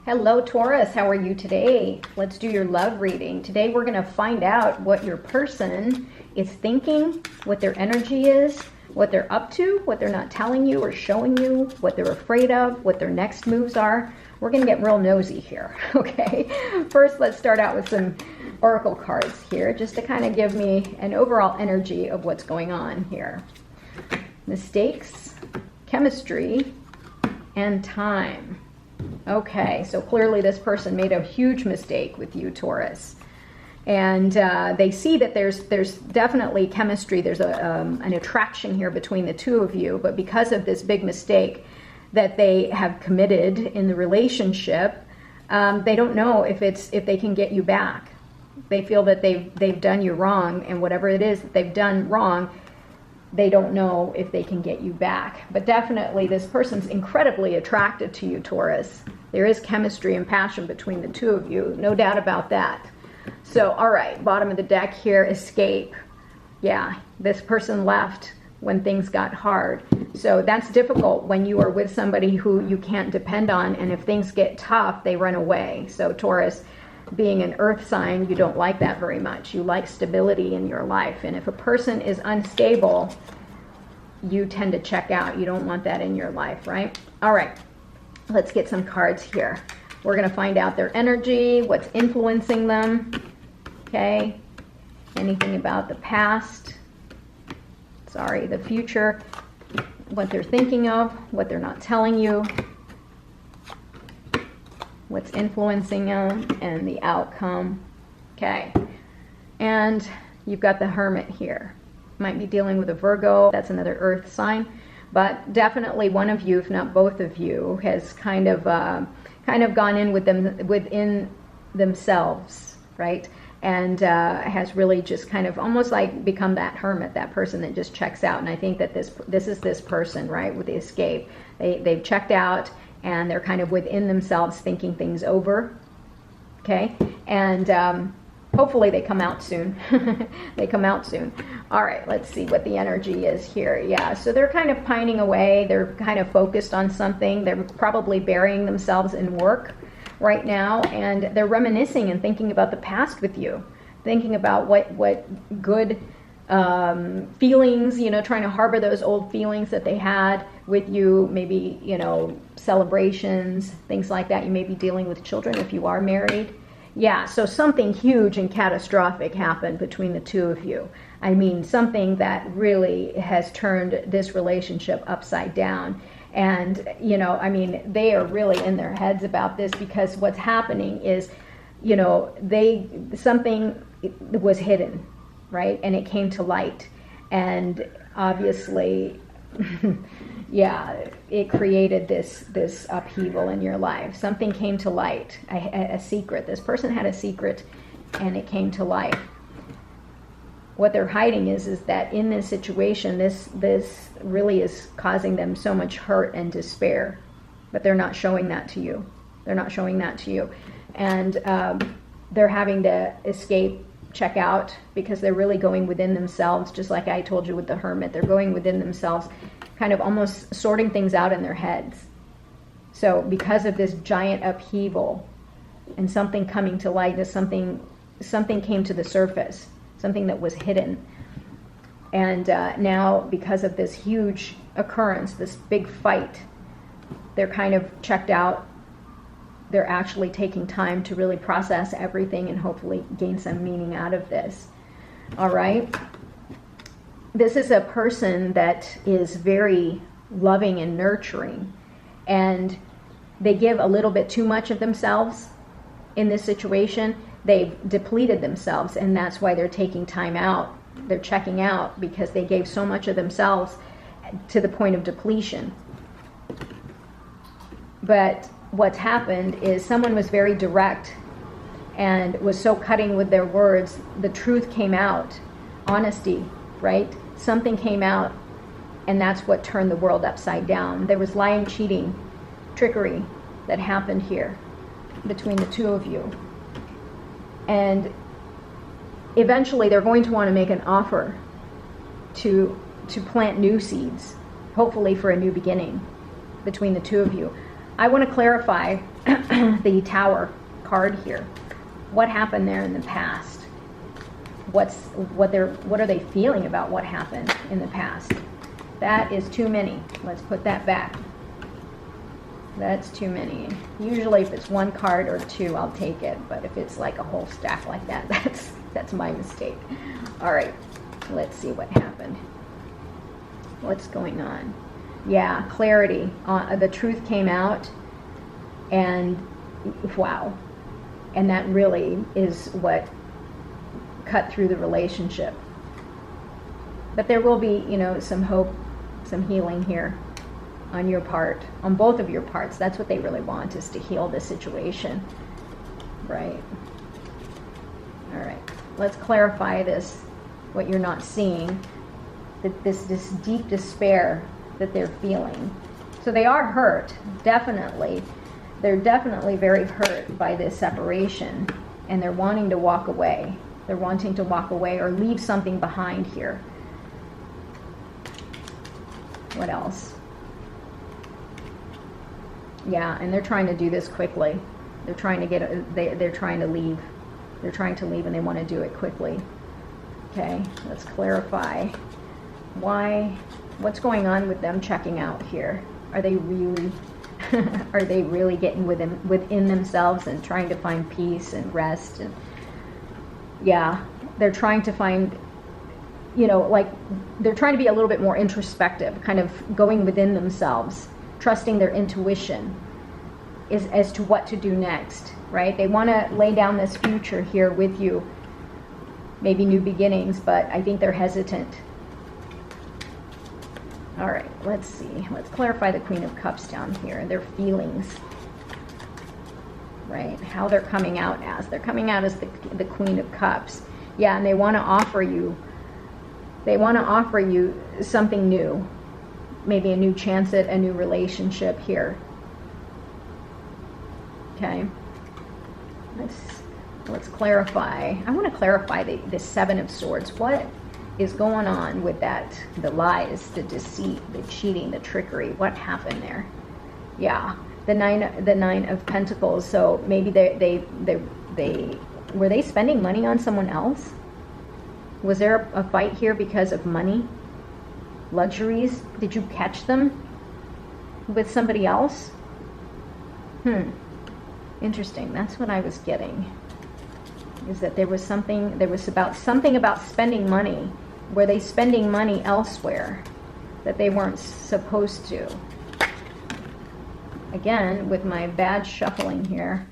Hello, Taurus. How are you today? Let's do your love reading. Today we're going to find out what your person is thinking, what their energy is, what they're up to, what they're not telling you or showing you, what they're afraid of, what their next moves are. We're going to get real nosy here, okay? First, let's start out with some oracle cards here, just to kind of give me an overall energy of what's going on here. Mistakes, chemistry, and time. Okay, so clearly this person made a huge mistake with you, Taurus. And they see that there's definitely chemistry. There's an attraction here between the two of you. But because of this big mistake that they have committed in the relationship, they don't know if they can get you back. They feel that they've done you wrong, and whatever it is that they've done wrong, they don't know if they can get you back. But definitely this person's incredibly attracted to you, Taurus. There is chemistry and passion between the two of you, no doubt about that. So, all right, bottom of the deck here, escape. Yeah, this person left when things got hard. So that's difficult when you are with somebody who you can't depend on, and if things get tough, they run away. So Taurus, being an earth sign, you don't like that very much. You like stability in your life. And if a person is unstable, you tend to check out. You don't want that in your life, right? All right, let's get some cards here. We're going to find out their energy, what's influencing them, okay? Anything about the past, the future, what they're thinking of, what they're not telling you, what's influencing them, and the outcome. Okay, and you've got the Hermit here. Might be dealing with a Virgo. That's another earth sign, but definitely one of you, if not both of you, has kind of gone in within themselves, right? And has really just kind of almost like become that hermit, that person that just checks out. And I think that this is this person, right, with the escape. They've checked out, and they're kind of within themselves thinking things over, okay? And hopefully they come out soon. They come out soon. All right, let's see what the energy is here. Yeah, so they're kind of pining away. They're kind of focused on something. They're probably burying themselves in work right now, and they're reminiscing and thinking about the past with you, thinking about what good feelings, trying to harbor those old feelings that they had with you, maybe, celebrations, things like that. You may be dealing with children if you are married. Yeah, so something huge and catastrophic happened between the two of you. I mean, something that really has turned this relationship upside down. And, they are really in their heads about this, because what's happening is, something was hidden, right? And it came to light. And obviously, yeah, it created this upheaval in your life. Something came to light, a secret. This person had a secret, and it came to light. What they're hiding is that in this situation, this really is causing them so much hurt and despair, but they're not showing that to you. They're not showing that to you. And they're having to escape, check out, because they're really going within themselves, just like I told you with the Hermit. They're going within themselves, kind of almost sorting things out in their heads. So because of this giant upheaval and something coming to light, something came to the surface, something that was hidden. And now, because of this huge occurrence, this big fight, they're kind of checked out. They're actually taking time to really process everything and hopefully gain some meaning out of this. All right? This is a person that is very loving and nurturing, and they give a little bit too much of themselves in this situation. They've depleted themselves, and that's why they're taking time out. They're checking out because they gave so much of themselves to the point of depletion. But what's happened is someone was very direct and was so cutting with their words. The truth came out. Honesty, right? Something came out, and that's what turned the world upside down. There was lying, cheating, trickery that happened here between the two of you. And eventually they're going to want to make an offer to plant new seeds, hopefully for a new beginning between the two of you. I want to clarify the Tower card here. What happened there in the past? What are they feeling about what happened in the past? That is too many. Let's put that back. That's too many. Usually if it's one card or two, I'll take it. But if it's like a whole stack like that, that's my mistake. All right, let's see what happened. What's going on? Yeah, clarity. The truth came out, and wow. And that really is what cut through the relationship. But there will be, you know, some hope, some healing here on your part, on both of your parts. That's what they really want, is to heal the situation, right? All right, let's clarify this, what you're not seeing, that this deep despair that they're feeling. So they are hurt, definitely. They're definitely very hurt by this separation, and they're wanting to walk away. They're wanting to walk away or leave something behind here. What else? Yeah, and they're trying to do this quickly. They're trying to they're trying to leave. They're trying to leave, and they want to do it quickly. Okay, let's clarify what's going on with them checking out here. Are they really are they really getting within themselves and trying to find peace and rest? And yeah, they're trying to find, you know, like they're trying to be a little bit more introspective, kind of going within themselves, trusting their intuition as to what to do next, right? They want to lay down this future here with you, maybe new beginnings, but I think they're hesitant. All right, let's see. Let's clarify the Queen of Cups down here, their feelings, right? How they're coming out as. They're coming out as the Queen of Cups. Yeah, and they want to offer you something new, maybe a new chance at a new relationship here. Okay, let's clarify. I want to clarify the Seven of Swords. What is going on with that? The lies, the deceit, the cheating, the trickery. What happened there? Yeah, the nine of Pentacles. So maybe they were they spending money on someone else? Was there a fight here because of money? Luxuries? Did you catch them with somebody else? Interesting. That's what I was getting. Is that there was something about spending money. Were they spending money elsewhere that they weren't supposed to? Again, with my bad shuffling here,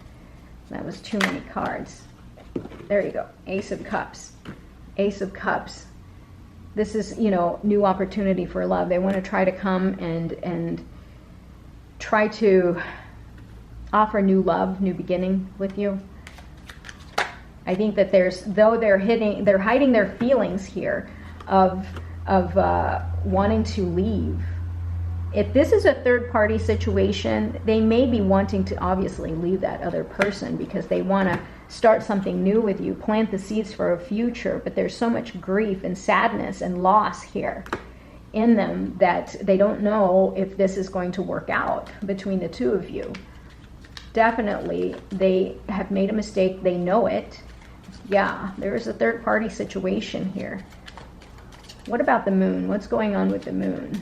that was too many cards. There you go. Ace of Cups. Ace of Cups. This is, you know, new opportunity for love. They want to try to come and try to offer new love, new beginning with you. I think that they're hiding their feelings here of wanting to leave. If this is a third-party situation, they may be wanting to obviously leave that other person because they want to start something new with you, plant the seeds for a future, but there's so much grief and sadness and loss here in them that they don't know if this is going to work out between the two of you. Definitely, they have made a mistake. They know it. Yeah, there is a third-party situation here. What about the moon? What's going on with the moon?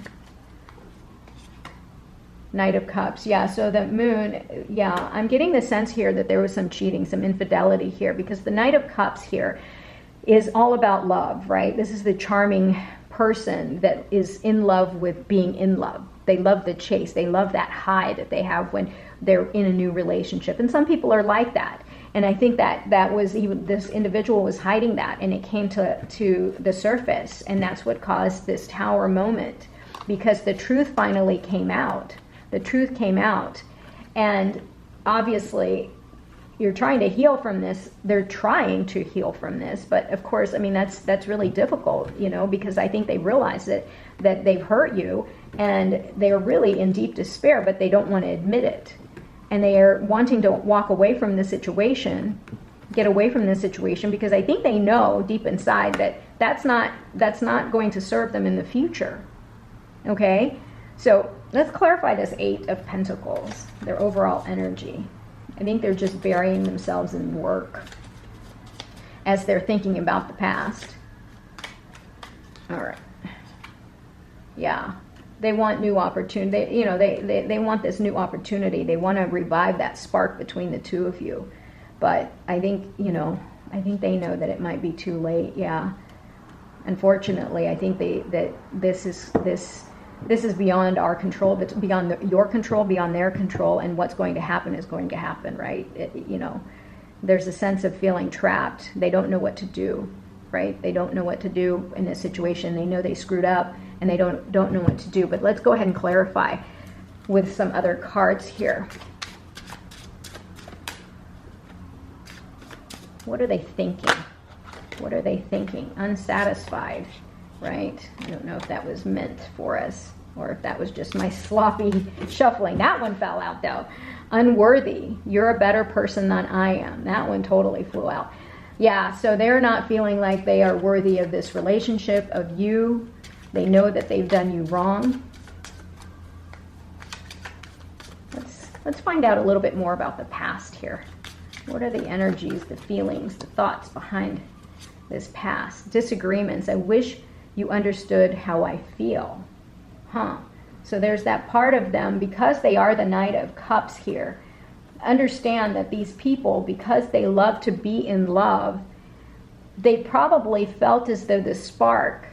Knight of Cups. Yeah, so the moon, yeah, I'm getting the sense here that there was some cheating, some infidelity here, because the Knight of Cups here is all about love, right? This is the charming person that is in love with being in love. They love the chase. They love that high that they have when they're in a new relationship. And some people are like that. And I think that was even, this individual was hiding that, and it came to the surface. And that's what caused this Tower moment, because the truth finally came out. The truth came out. And obviously, you're trying to heal from this. They're trying to heal from this. But of course, I mean, that's really difficult, you know, because I think they realize that they've hurt you, and they're really in deep despair, but they don't want to admit it. And they are wanting to walk away from the situation, get away from this situation, because I think they know deep inside that that's not going to serve them in the future. Okay? So Let's clarify this 8 of Pentacles, their overall energy. I think they're just burying themselves in work as they're thinking about the past. All right. Yeah. They want new opportunity. You know, they want this new opportunity. They want to revive that spark between the two of you. But I think, you know, I think they know that it might be too late. Yeah. Unfortunately, I think that this is beyond our control. It's beyond your control, beyond their control, and what's going to happen is going to happen, right? You know, there's a sense of feeling trapped. They don't know what to do, right? They don't know what to do in this situation. They know they screwed up, and they don't know what to do. But let's go ahead and clarify with some other cards here. What are they thinking? What are they thinking? Unsatisfied, right? I don't know if that was meant for us or if that was just my sloppy shuffling. That one fell out though. Unworthy. You're a better person than I am. That one totally flew out. Yeah, so they're not feeling like they are worthy of this relationship, of you. They know that they've done you wrong. Let's find out a little bit more about the past here. What are the energies, the feelings, the thoughts behind this past? Disagreements. I wish you understood how I feel. So there's that part of them, because they are the Knight of Cups here. Understand that these people, because they love to be in love, they probably felt as though the spark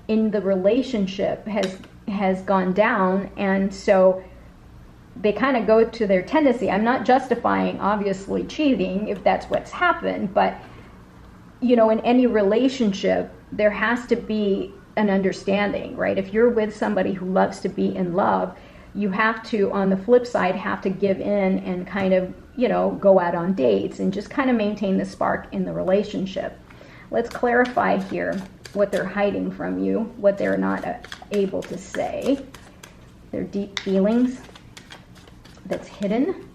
in the relationship has gone down, and so they kind of go to their tendency. I'm not justifying, obviously, cheating if that's what's happened, but you know, in any relationship, there has to be an understanding, right? If you're with somebody who loves to be in love, you have to, on the flip side, have to give in and kind of, you know, go out on dates and just kind of maintain the spark in the relationship. Let's clarify here what they're hiding from you, what they're not able to say, their deep feelings that's hidden.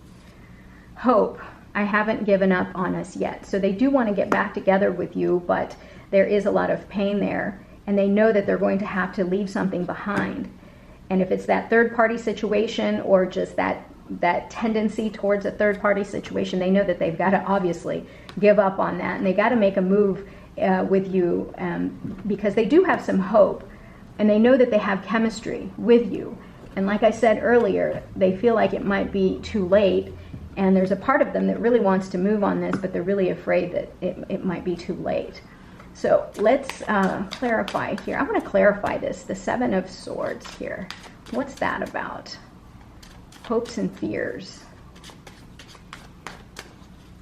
Hope. I haven't given up on us yet. So they do want to get back together with you, but there is a lot of pain there, and they know that they're going to have to leave something behind. And if it's that third-party situation or just that tendency towards a third-party situation, they know that they've got to obviously give up on that, and they got to make a move with you, because they do have some hope, and they know that they have chemistry with you. And like I said earlier, they feel like it might be too late, and there's a part of them that really wants to move on this, but they're really afraid that it might be too late. So let's clarify here. I want to clarify this, the 7 of Swords here. What's that about? Hopes and fears.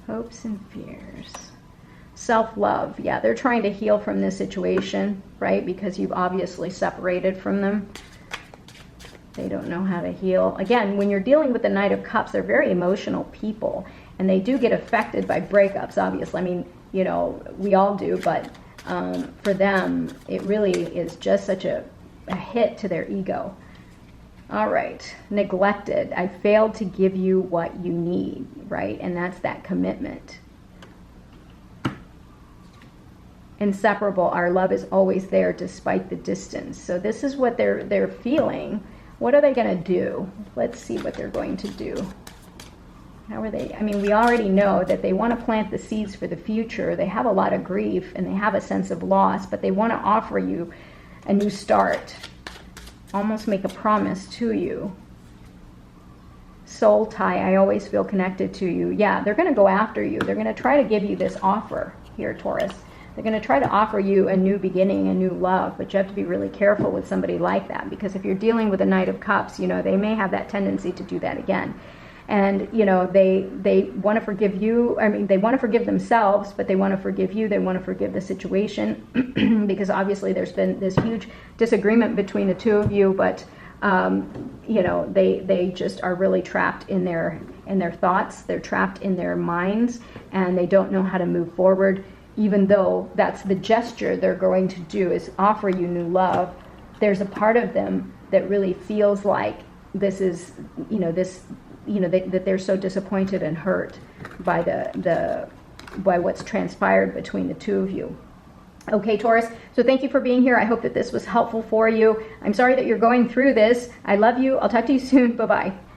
Hopes and fears. Self-love. Yeah, they're trying to heal from this situation, right? Because you've obviously separated from them. They don't know how to heal. Again, when you're dealing with the Knight of Cups, they're very emotional people, and they do get affected by breakups, obviously. I mean, you know, we all do, but for them, it really is just such a hit to their ego. All right, neglected. I failed to give you what you need, right? And that's that commitment. Inseparable. Our love is always there despite the distance. So this is what they're feeling. What are they going to do? Let's see what they're going to do. How are they? I mean, we already know that they want to plant the seeds for the future. They have a lot of grief and they have a sense of loss, but they want to offer you a new start. Almost make a promise to you. Soul tie. I always feel connected to you. Yeah, they're going to go after you. They're going to try to give you this offer here, Taurus. They're going to try to offer you a new beginning, a new love, but you have to be really careful with somebody like that, because if you're dealing with a Knight of Cups, you know, they may have that tendency to do that again. And, you know, they want to forgive you. I mean, they want to forgive themselves, but they want to forgive you. They want to forgive the situation because obviously there's been this huge disagreement between the two of you, but, you know, they just are really trapped in their thoughts. They're trapped in their minds, and they don't know how to move forward. Even though that's the gesture they're going to do, is offer you new love, there's a part of them that really feels like this is, you know, that they're so disappointed and hurt by by what's transpired between the two of you. Okay, Taurus, so thank you for being here. I hope that this was helpful for you. I'm sorry that you're going through this. I love you. I'll talk to you soon. Bye-bye.